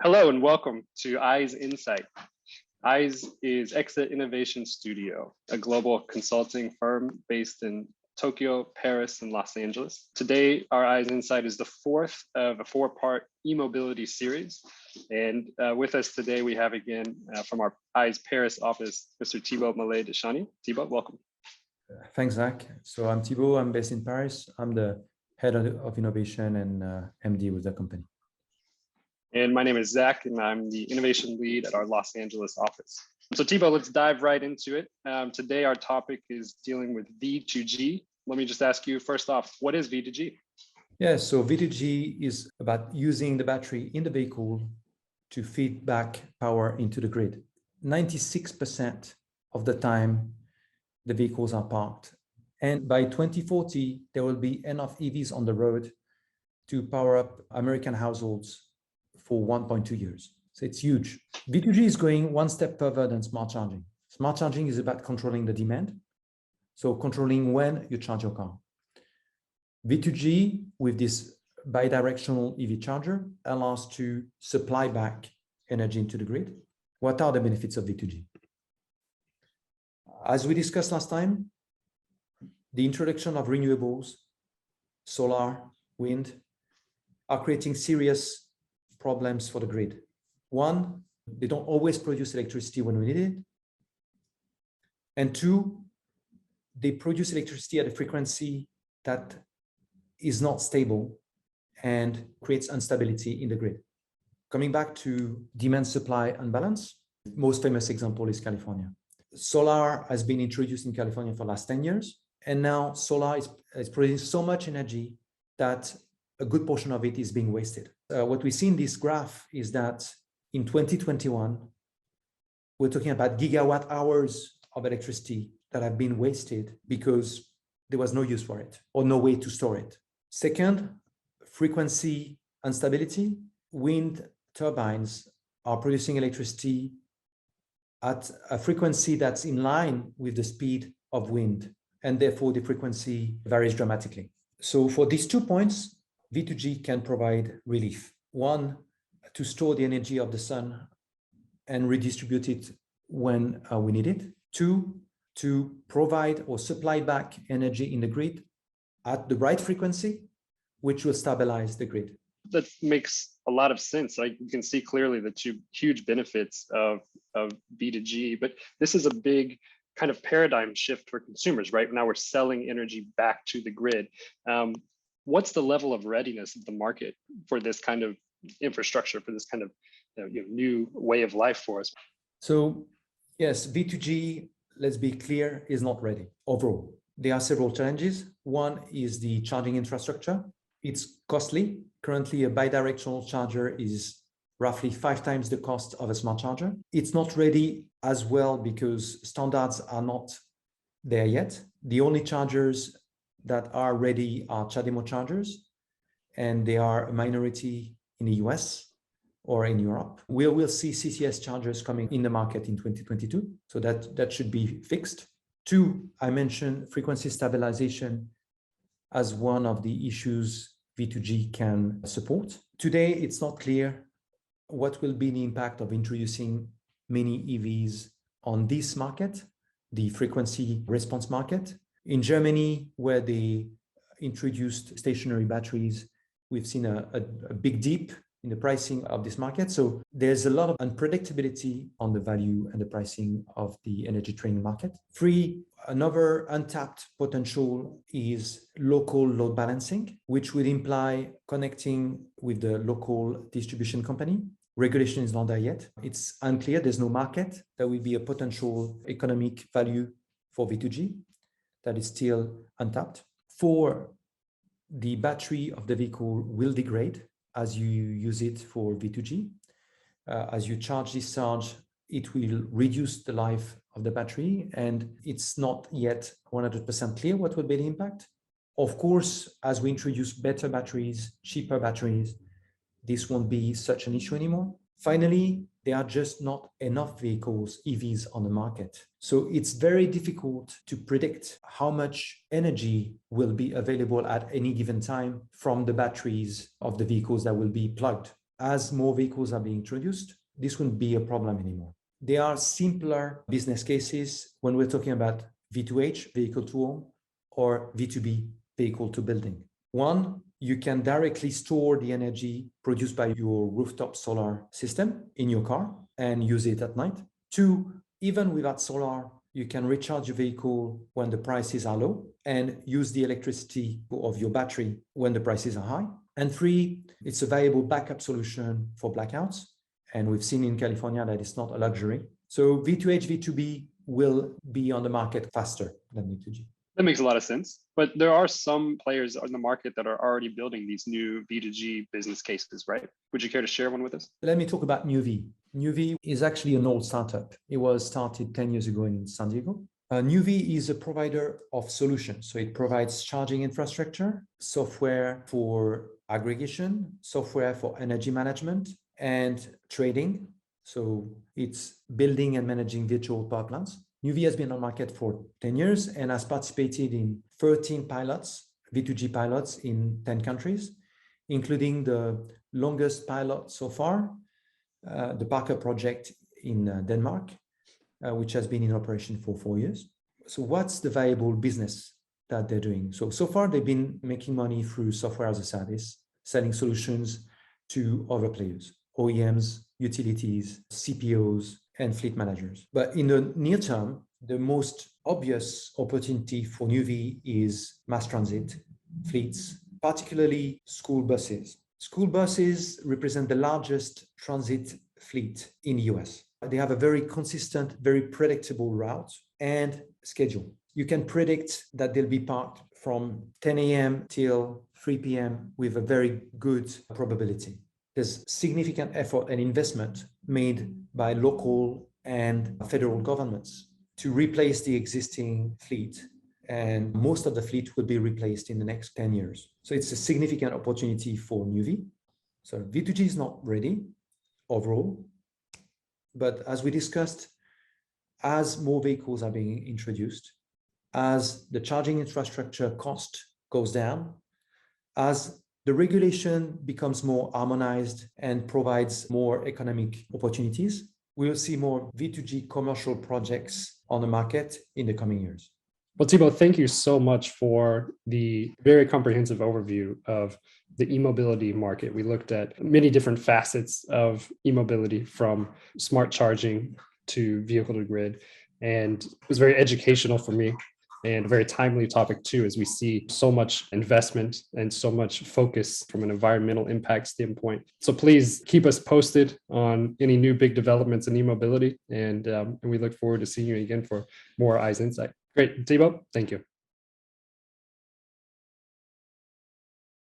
Hello and welcome to Eyes Insight. Eyes is Exa Innovation Studio, a global consulting firm based in Tokyo, Paris, and Los Angeles. Today, our Eyes Insight is the fourth of a four-part e-mobility series. And with us today, we have again from our Eyes Paris office, Mr. Thibaut Mallet-Deschany. Thibaut, welcome. Thanks, Zach. So I'm Thibaut, I'm based in Paris. I'm the head of innovation and MD with the company. And my name is Zach, and I'm the innovation lead at our Los Angeles office. So Thibaut, let's dive right into it. Today, our topic is dealing with V2G. Let me just ask you first off, what is V2G? Yeah, so V2G is about using the battery in the vehicle to feed back power into the grid. 96% of the time, the vehicles are parked. And by 2040, there will be enough EVs on the road to power up American households for 1.2 years. So it's huge. V2G is going one step further than smart charging. Smart charging is about controlling the demand. So controlling when you charge your car. V2G with this bidirectional EV charger allows to supply back energy into the grid. What are the benefits of V2G? As we discussed last time, the introduction of renewables, solar, wind, are creating serious problems for the grid. One, they don't always produce electricity when we need it. And two, they produce electricity at a frequency that is not stable and creates instability in the grid. Coming back to demand-supply unbalance, most famous example is California. Solar has been introduced in California for the last 10 years. And now solar is producing so much energy that a good portion of it is being wasted. What we see in this graph is that in 2021, we're talking about gigawatt hours of electricity that have been wasted because there was no use for it or no way to store it. Second, frequency instability. Wind turbines are producing electricity at a frequency that's in line with the speed of wind, and therefore the frequency varies dramatically. So for these 2 points, V2G can provide relief. One, to store the energy of the sun and redistribute it when we need it. Two, to provide or supply back energy in the grid at the right frequency, which will stabilize the grid. That makes a lot of sense. You can see clearly the two huge benefits of V2G, but this is a big kind of paradigm shift for consumers, right? Now we're selling energy back to the grid. What's the level of readiness of the market for this kind of infrastructure, for this kind of new way of life for us? So yes, V2G, let's be clear, is not ready overall. There are several challenges. One is the charging infrastructure. It's costly. Currently, a bidirectional charger is roughly 5 times the cost of a smart charger. It's not ready as well because standards are not there yet. The only chargers that are ready are CHAdeMO chargers, and they are a minority in the US or in Europe. We will see CCS chargers coming in the market in 2022, so that should be fixed. Two, I mentioned frequency stabilization as one of the issues V2G can support. Today, it's not clear what will be the impact of introducing many EVs on this market, the frequency response market. In Germany, where they introduced stationary batteries, we've seen a big dip in the pricing of this market. So there's a lot of unpredictability on the value and the pricing of the energy trading market. Three, another untapped potential is local load balancing, which would imply connecting with the local distribution company. Regulation is not there yet. It's unclear. There's no market. There will be a potential economic value for V2G. That is still untapped. Four, the battery of the vehicle will degrade as you use it for V2G. As you discharge, it will reduce the life of the battery, and it's not yet 100% clear what will be the impact. Of course, as we introduce better batteries, cheaper batteries, this won't be such an issue anymore. Finally, there are just not enough vehicles, EVs, on the market. So it's very difficult to predict how much energy will be available at any given time from the batteries of the vehicles that will be plugged. as more vehicles are being introduced, this wouldn't be a problem anymore. There are simpler business cases when we're talking about V2H, vehicle to home, or V2B, vehicle to building. One, you can directly store the energy produced by your rooftop solar system in your car and use it at night. Two, even without solar, you can recharge your vehicle when the prices are low and use the electricity of your battery when the prices are high. And three, it's a viable backup solution for blackouts. And we've seen in California that it's not a luxury. So V2H, V2B will be on the market faster than V2G. That makes a lot of sense. But there are some players in the market that are already building these new V2G business cases, right? Would you care to share one with us? Let me talk about Nuvi. Nuvi is actually an old startup. It was started 10 years ago in San Diego. Nuvi is a provider of solutions. So it provides charging infrastructure, software for aggregation, software for energy management, and trading. So it's building and managing virtual power plants. Nuvi has been on market for 10 years and has participated in 13 pilots, V2G pilots in 10 countries, including the longest pilot so far, the Parker project in Denmark, which has been in operation for 4 years. So what's the viable business that they're doing? So far, they've been making money through software as a service, selling solutions to other players, OEMs, utilities, CPOs, and fleet managers. But in the near term, the most obvious opportunity for Nuvi is mass transit fleets, particularly school buses. School buses represent the largest transit fleet in the US. They have a very consistent, very predictable route and schedule. You can predict that they'll be parked from 10 a.m. till 3 p.m. with a very good probability. There's significant effort and investment made by local and federal governments to replace the existing fleet. And most of the fleet will be replaced in the next 10 years. So it's a significant opportunity for Nuvi. So V2G is not ready overall. But as we discussed, as more vehicles are being introduced, as the charging infrastructure cost goes down, as the regulation becomes more harmonized and provides more economic opportunities, we will see more V2G commercial projects on the market in the coming years. Well, Thibaut, thank you so much for the very comprehensive overview of the e-mobility market. We looked at many different facets of e-mobility, from smart charging to vehicle to grid, and it was very educational for me and a very timely topic too, as we see so much investment and so much focus from an environmental impact standpoint. So please keep us posted on any new big developments in e-mobility, and we look forward to seeing you again for more Eyes Insight. Great, Thibaut, thank you.